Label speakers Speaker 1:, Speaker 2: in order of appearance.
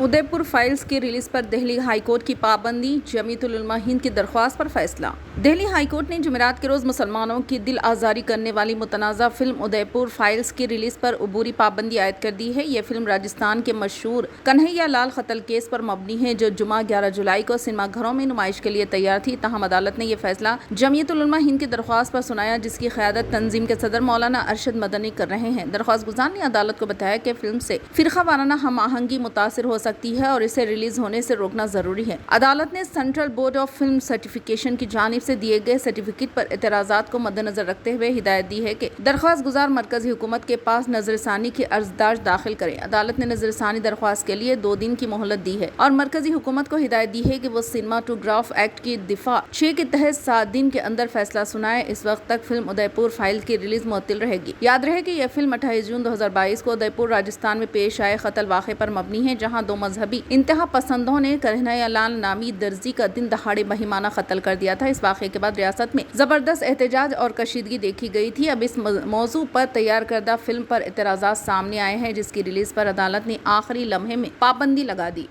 Speaker 1: Udaipur files की release पर Delhi high court की पाबंदी, जमीयतुल उलमा हिंद की दरख्वास्त पर फैसला। दिल्ली हाई कोर्ट ने जुमेरात के रोज मुसलमानों की दिल आजारी करने वाली मुतनाज़ा फिल्म उदयपुर फाइल्स की रिलीज पर अबूरी पाबंदी आयद कर दी है। यह फिल्म राजस्थान के मशहूर कन्हैया लाल कत्ल केस पर मबनी है, जो जुमा 11 जुलाई को सिनेमा घरों में नुमाइश के लिए तैयार थी। ताहम अदालत ने यह फैसला जमीयतुल उलमा हिंद की दरख्वास्त पर सुनाया, जिसकी क़यादत तंजीम के सदर मौलाना अरशद मदनी कर रहे हैं। दरख्वास्त गुजार ने अदालत को बताया कि फिल्म से फिरका वाराना हम आहंगी मुतासिर हो सकती है और इसे रिलीज होने से रोकना जरूरी है। अदालत ने central board of film certification की जानिब से दिए गए सर्टिफिकेट पर एतराजात को मद्देनजर रखते हुए हिदायत दी है कि दरख्वास्त गुजार मरकजी हुकूमत के पास नजरसानी की अर्जदाश दाखिल करें। अदालत ने नजरसानी दरख्वास्त के लिए 2 दिन की मोहलत दी है और मरकजी हुकूमत को हिदायत दी है कि वो सिनेमाटोग्राफ एक्ट की दिफा 6 के तहत 7 दिन के अंदर फैसला सुनाए। इस वक्त तक फिल्म उदयपुर फाइल की रिलीज मुअत्तल रहेगी। याद रहे कि यह फिल्म 28 जून 2022 को उदयपुर राजस्थान में पेश आए कत्ल वाक़े पर मबनी है, जहां 2 मजहबी इंतहा पसंदों ने कन्हैया लाल नामी दर्जी का दिन दहाड़े बहिमाना कत्ल कर दिया था। इस वाक़े के बाद रियासत में जबरदस्त एहतजाज और कशीदगी देखी गई थी। अब इस मौजू पर तैयार करदा फिल्म पर एतराज़ात सामने आए हैं, जिसकी रिलीज पर अदालत ने आखिरी लम्हे में पाबंदी लगा दी।